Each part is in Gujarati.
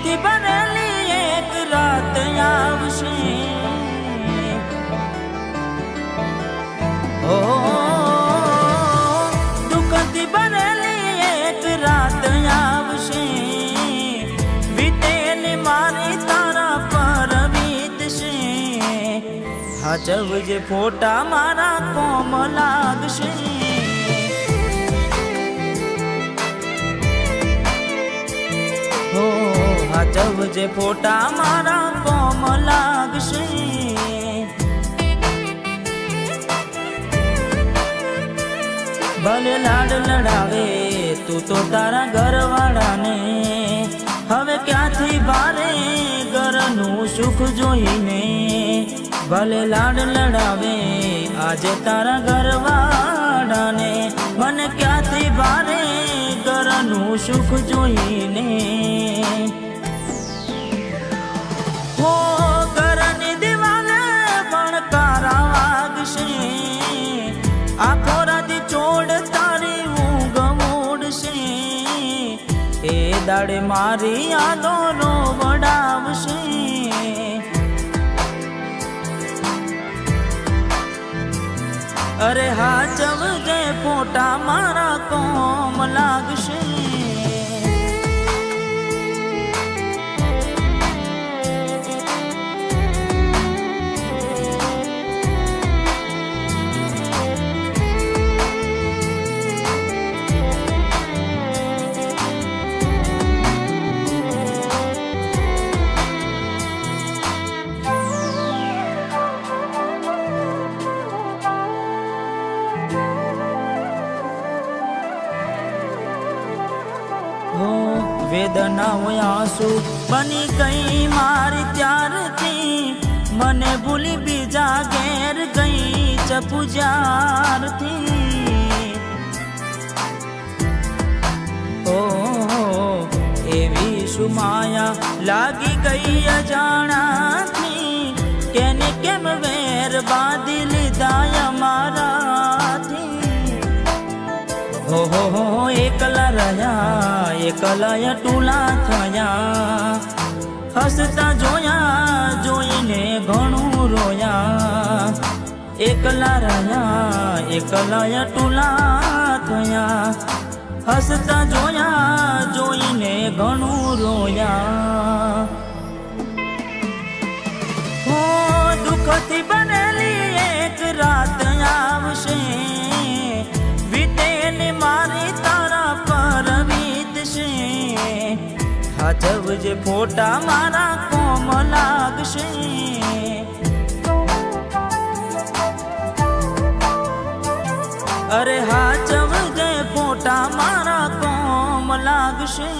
દુઃખથી ભરેલી એક રાત આવશે, ઓ દુઃખથી ભરેલી એક રાત આવશે, વીતેલી મારી તારા પર વીતશે, હાચવજે ફોટા મારા કોમ લાગશે, હાચવજે ફોટા મારા કોમ લાગશે, ભલે લાડ લડાવે તું તો તારા ઘરવાળાને, હવે ક્યાંથી ભારે ઘરનું સુખ જોઈને, ભલે લાડ લડાવે આજે તારા ઘરવાળાને, મને ક્યાંથી ભારે ઘરનું સુખ જોઈને, હો ઘરની દિવાલે પણ કારા વાગશે, આખો રાતી ચોડ તારી ઊંઘ મોડશે, એ દાડે મારી યાદોનો વડાવશે, અરે હાચવજે ફોટા મારા કોમ લાગશે, વેદનાઓ આંસુ બની ગઈ મારી ત્યારથી, મને ભૂલી બીજા ઘેર ગઈ ચપુજારથી, ઓ એવી સુમાયા લાગી ગઈ અજાણાથી, કેને કેમ વેર બાંધી લીધા અમારાથી, હો એકલા રહ્યા એકલા ટૂલા થયા, હસતા જોયા જોઈને ઘણું રોયા, એકલા રહ્યા એકલા ટૂલા થયા, હસતા જોયા જોઈને ઘણું રોયા, હો દુઃખથી બનેલી એક રાત આવશે, વીતેલી મારી તારા પર વીતશે, હાચવજે ફોટા મારા કોમ લાગશે, અરે હાચવજે ફોટા મારા કોમ લાગશે,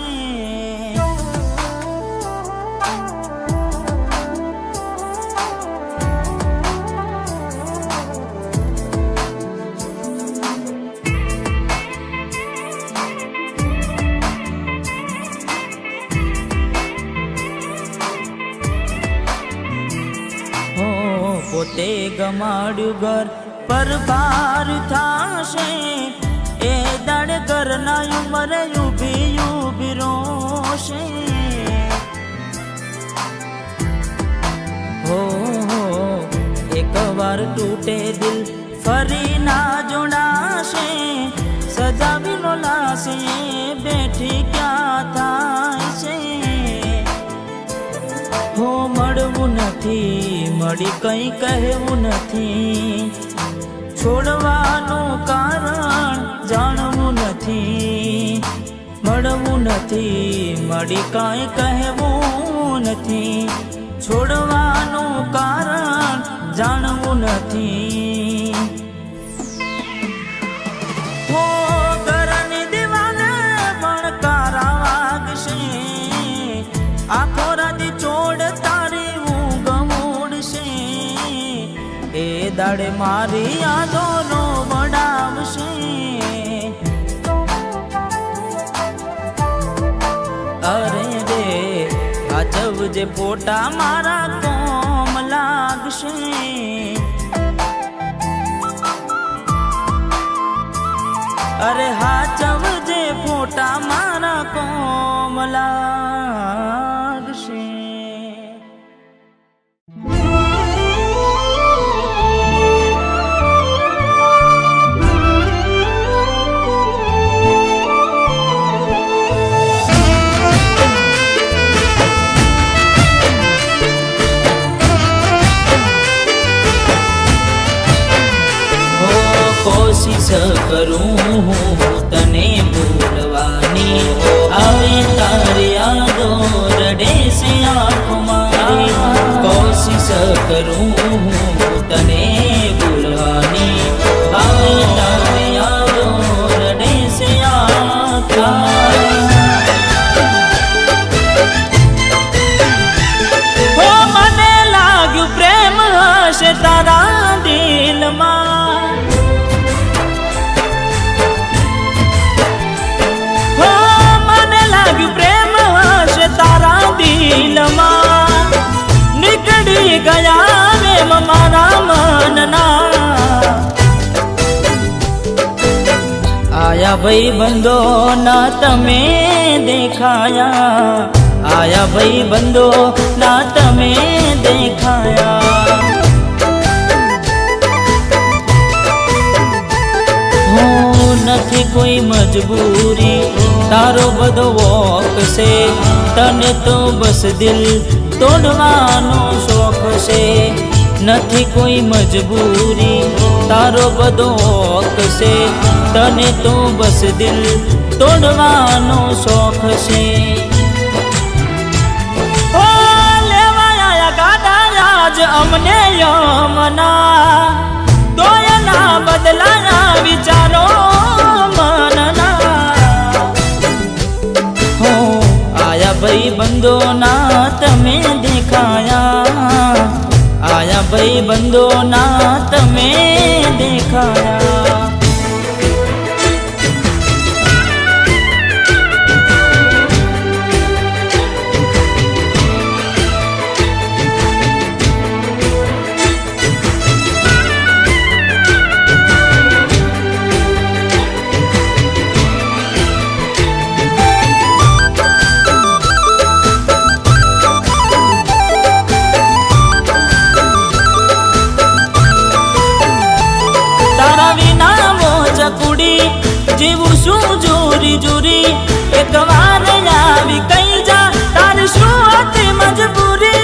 પોતે ગમાડ્યું ઘર પર ભાર થાશે, એ દાડે ઘરના ઉંમરે ઊભી ઊભી રોશે, હો એકવાર તૂટે દિલ ફરી ના જોડાશે, સજાવીનો લાશે બેઠી ક્યાં થાય છે, હો મળવું નથી મળી કંઈ કહેવું નથી, છોડવાનું કારણ જાણવું નથી, મળવું નથી મળી કાંઈ કહેવું નથી, છોડવાનું કારણ જાણવું નથી, હો ઘરની દિવાલે પણ કારા વાગશે, આખો રાતી ચોડ તારી ઊંઘ મોડશે, એ દાડે મારી યાદોનો વડાવશે, અરે રે હાચવજે ફોટા મારા કોમ લાગશે, અરે હાચવજે ફોટા મારા કોમ લાગશે। કરું હું તને ભૂલવાની, આવે તારી યાદો રડે છે આંખો મારી. કોશિશ કરું હું તને ભૂલવાની, આવે તારી યાદો રડે છે આંખો મારી. હો મને લાગ્યું પ્રેમ હશે તારા દિલમાં, હો મને લાગ્યું પ્રેમ હશે તારા દિલમાં. નીકળી ગયા વેમ મારા મનના, આયા ભાઈ બંધો ના તમે દેખાયા, આયા ભાઈ બંધો ના તમે દેખાયા. હો નથી કોઈ મજબૂરી તારો બધો વોક છે, તને તો બસ દિલ તોડવાનો શોખ છે. નથી કોઈ મજબૂરી તારો બધો વોક છે, તને તો બસ દિલ તોડવાનો શોખ છે. અમને યમના તોય ના બદલાયા વિચારો મનના. હો આયા ભાઈ બંધો ના તમે દેખાયા, આયા ભાઈ બંધો ના તમે દેખાયા. જીવું શું જોરી જોરી, એક વાર આવી કઈ જા તારી શું હતી મજબૂરી.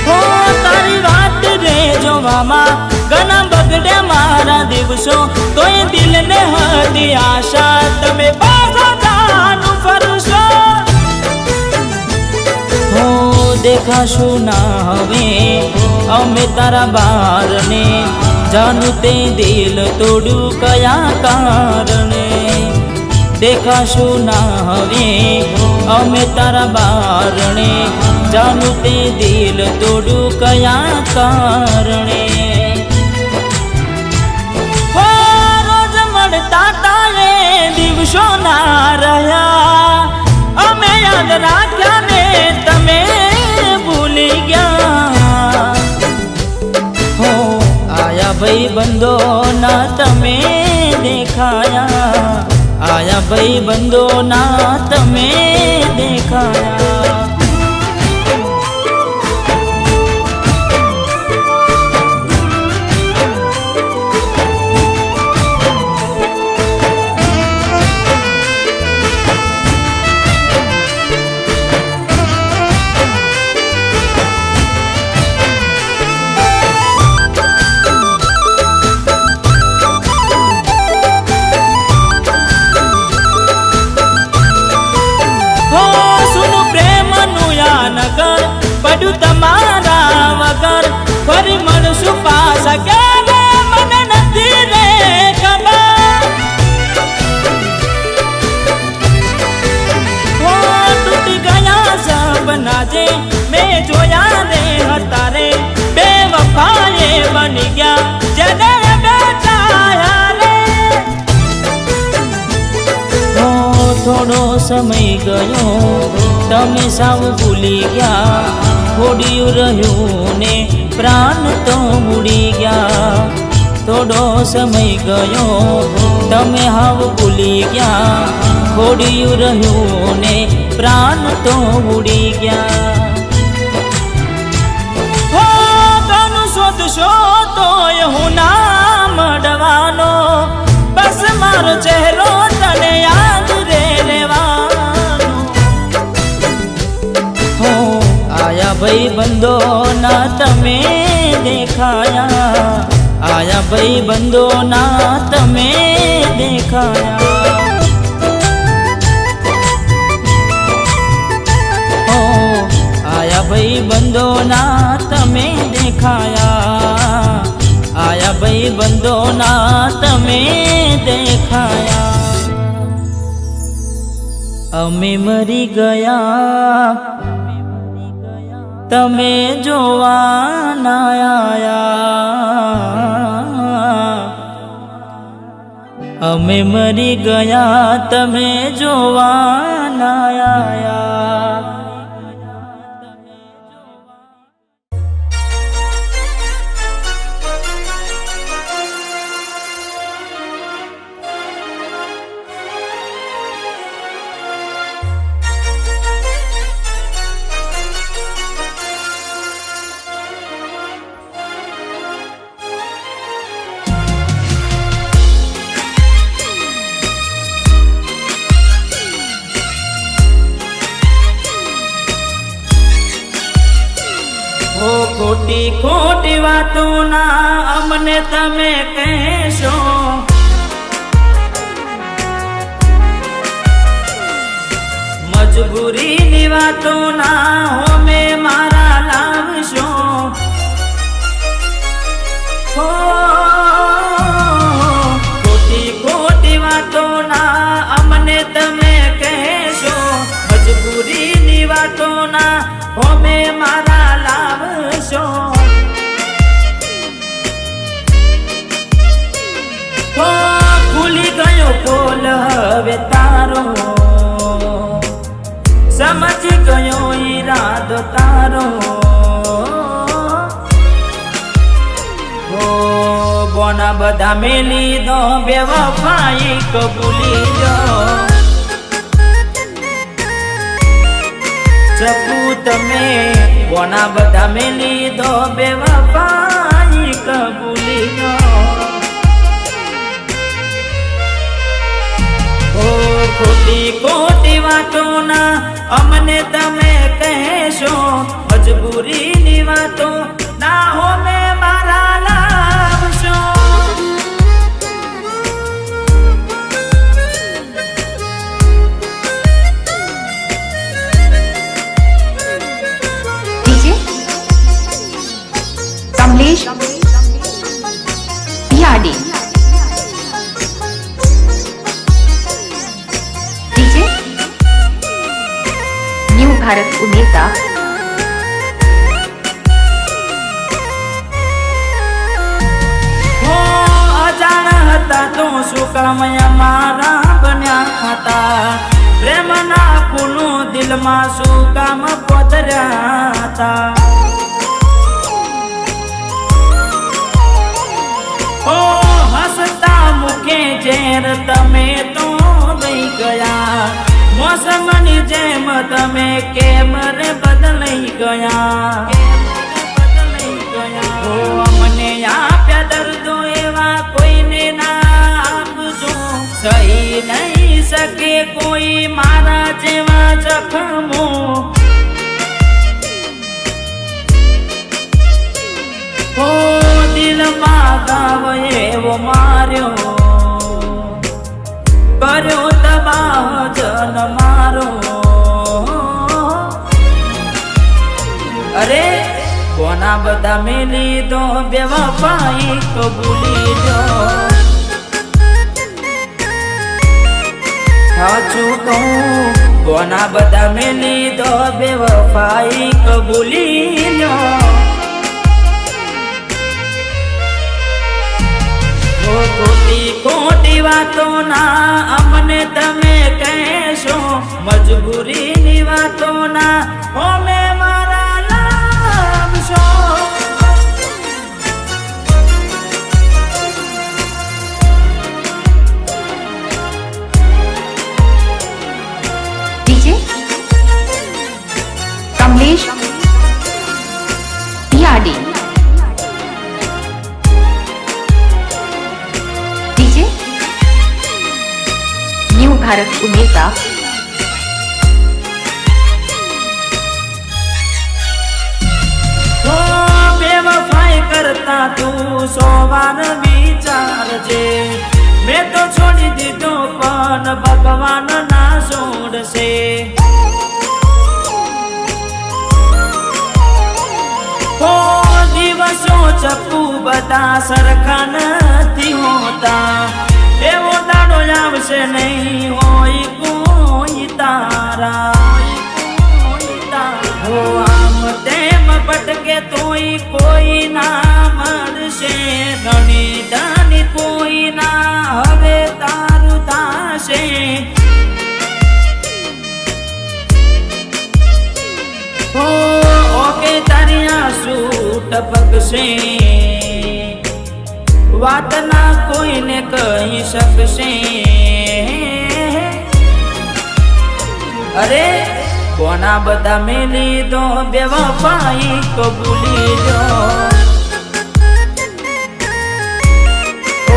હો તારી વાત રે જોવામાં ઘણા બગડે મારા દિવસો, તોય દિલને હતી આશા તમે પાછા જાનું ફરશો. હો દેખાશું ના હવે અમે તારા બારને, જાનું તે દિલ તોડ્યું કયા કારણે. દેખાશું ના હવે અમે તારા બારણે, જાનું તે દિલ તોડ્યું કયા કારણે. હો રોજ મળતા તારે દિવસો ના રહ્યા, અમે યાદ રાખ્યા ને તમે ભૂલી ગયા. આયા ભાઈ બંધો ના તમે દેખાયા, આયા ભાઈ બંધો ના તમે દેખાયા. પડ્યું તમારા વગર ફરી મળશું પાછા ક્યારે મને નથી રે ખબર. હો તૂટી ગયા સપના જે મેં જોયા રે હતા રે, બે વફાએ બની ગયા જેને બેચાયા રે. હો થોડો સમય ગયો તમે સાવ ભૂલી ગયા, થોડ્યું રહ્યું ને પ્રાણ તો ઉડી ગયા. થોડો સમય ગયો તમે હાવ ભૂલી ગયા, થોડ્યું રહ્યું ને પ્રાણ તો ઉડી ગયા. હો તનું શોધશો તોય હું ના મળવાનો, બસ મારો ચહેરો તને યાદ રે લેવાનો. હો આયા ભાઈ બંધો ના તમે દેખાયા, आया भाई बंदो ना तमे देखाया। ओ आया भाई बंदो ना तमे देखाया, आया भाई बंदो ना तमे देखाया। अमे मरी गया तमे जोवा ना आया, अमे मरी गया तमे जोवा ना आया। खोटी खोटी वातों ना अमने तमे कहेशो, मजबूरी नी वातों ना होमे मारा लावशो। हो खोटी खोटी वातों ना अमने तमे कहेशो, मजबूरी नी वातों ना होमे मारा लावशो। हो खुली गयो पोल हवे तारो, समझ गयो इरादो तारो। हो बोना बधा मेली दो बेवफाई कबूली दो, सपूत में बोना बधा मेली दो बेवफाई कबूली दो। ओ खोटी खोटी वातों ना अमने तमे कहेशो, मजबूरी नी वातों ना हो में मारा लावशो। Kamlesh Yadi, DJ new Bharat Umeta. हो अजाण हता तो शू काम मारा बन्या खाता, प्रेम ना फूलू दिल मा शू काम पधर्या था। ओ हसता मुखे जेर तमे तो दई गया, मौसम नी जेम तमे केम रे बदलई गया। ओ अमने आप्या दर्दो एवा कोई ने ना आपजो, सही नहीं सके कोई मारा जेवा जखमो। हो दिल मा गाव एवो मार्यो, कर्यो तबाह जन मारो। अरे कोना बधा मेली दो बेवफाई कबूली दो। साचू कहूं कोना बधा मेली दो बेवफाई कबूली दो। खोटी खोटी वातों ना अमने तमे कहेशो, मजबूरी नी वातों ना होमे मारा लावशो। DJ Kamlesh Yadi, DJ new Bharat Umeta. बेवफाई કરતા તું 100 વાર વિચારજે. મેં તો છોડી દીધો પણ ભગવાન ના છોડશે. ઓ દિવસો ચપ્પુ બધા સરખા નથી હોતા. એવો દાડો આવશે નહીં હોય કોઈ તારા. હો આમ તેમ ભટકે તોય કોઈ ના મળશે. ધણી ધણી કોઈ ના હવે તારું થાશે. હો ઓકે તારી આંસુ ટપકશે. વાત ના કોઈને કહી શકશે. અરે કોના બધા મેલી દો બેવફાઈ કબૂલી દો.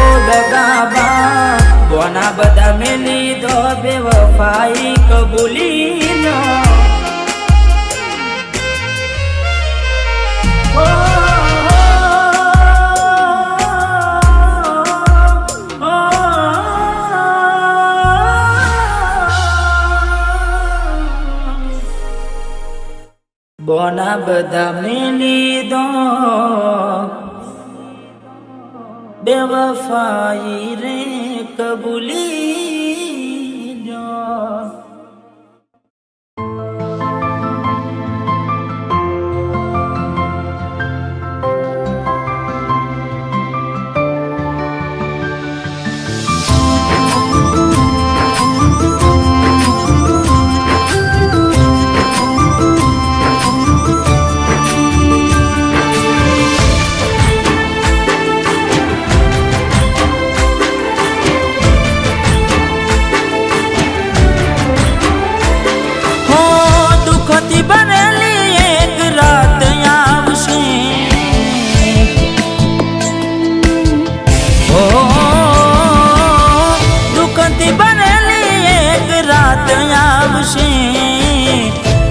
ઓ દગાબા કોના બધા મેલી દો બેવફાઈ કબૂલી દો. બોના બધા મેલી દો બેવફાઈ રે કબૂલી દો.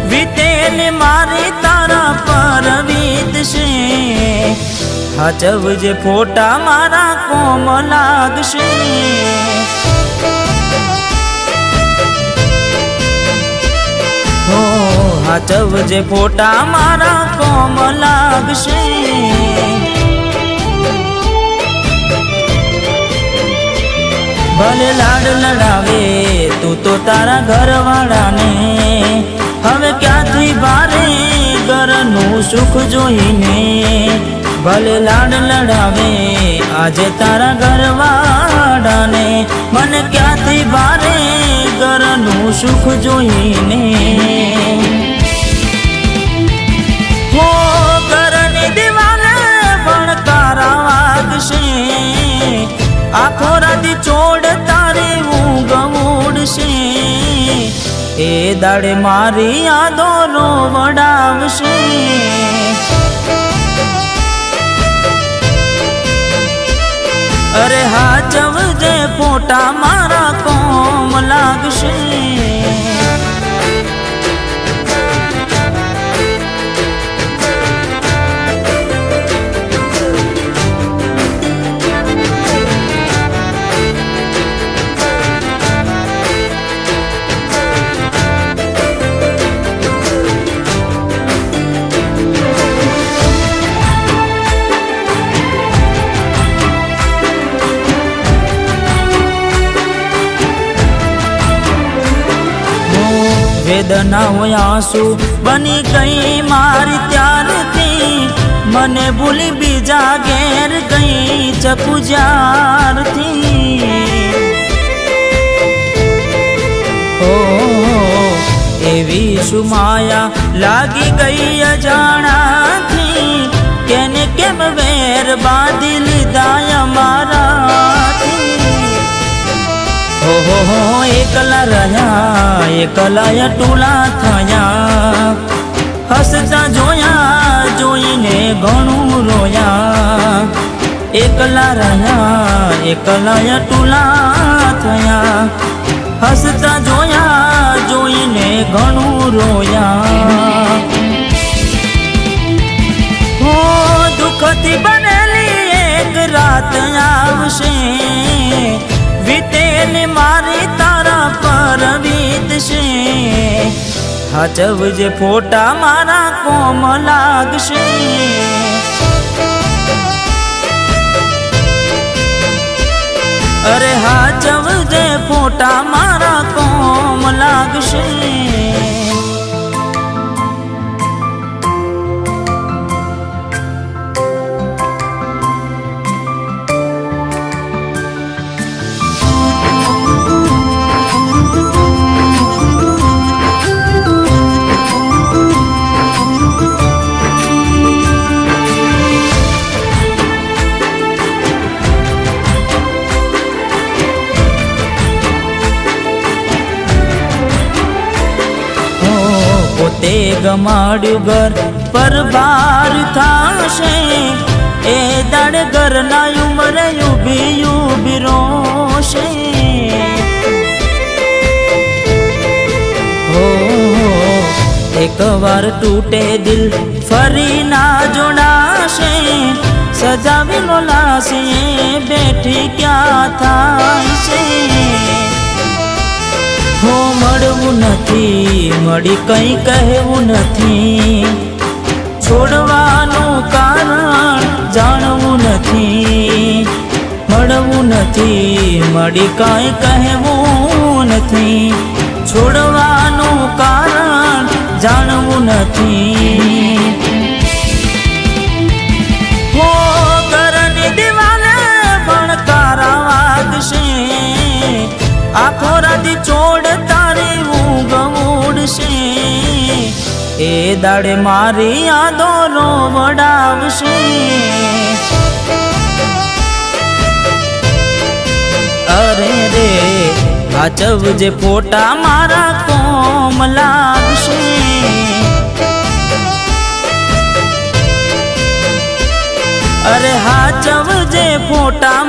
વીતેલી મારી તારા પર વીતશે. હાચવજે ફોટા મારા કોમ લાગશે. હો હાચવજે ફોટા મારા કોમ લાગશે. ભલે લાડ લડાવે તું તો તારા ઘરવાળાને. હવે ક્યાંથી ભારે ઘરનું સુખ જોઈને. ભલે લાડ લડાવે આજે તારા ઘરવાળાને. મને ક્યાંથી ભારે ઘરનું સુખ જોઈને. હો ઘરની દિવાલે ભણકારા વાગશે. આખો રાતી ચોડ તારી ઊંઘ ઉડશે. એ દાડે મારી યાદો રોવડાવશે. અરે હાચવજે ફોટા મારા કોમ લાગશે. વેદનાઓ આંસુ બની ગઈ મારી ત્યારથી. મને ભૂલી બીજા ઘેર ગઈ ચપુ જ્યારથી. ઓ એવી શું માયા લાગી ગઈ અજાણાથી. કેને કેમ વેર બાંધી લીધા અમારાથી. હો એકલા રહ્યા એકલા ટોલા થયા. હસતા જોયા જોઈને ઘણું રોયા. એકલા રહ્યા એકલા ટોલા થયા. હસતા જોયા જોઈને ઘણું રોયા. હો દુઃખથી બને હાચવજે ફોટા મારા કોમ લાગશે. અરે હાચવજે ફોટા મારા કોમ લાગશે. પોતે ગમાડ્યું ઘર પર ભાર થાશે. એ દાડે ઘરના ઉમરે ઉભી ઉભી રોશે. હો એક વાર તૂટે દિલ ફરી ના જોડાશે. સજાવેલો લાશે બેઠી ક્યાં થાય છે. હો મળવું નથી મળી કંઈ કહેવું નથી. છોડવાનું કારણ જાણવું નથી. મળવું નથી મળી કંઈ કહેવું નથી. છોડવાનું કારણ જાણવું નથી. હો ઘરની દિવાલે ભણકારા વાગશે. આખો રાતી છોડ તારી ઊંઘ ઉડશે. એ દાડે મારી યાદો રોવડાવશે. અરે રે હાચવજે ફોટા મારા કોમ લાગશે. અરે હાચવજે ફોટા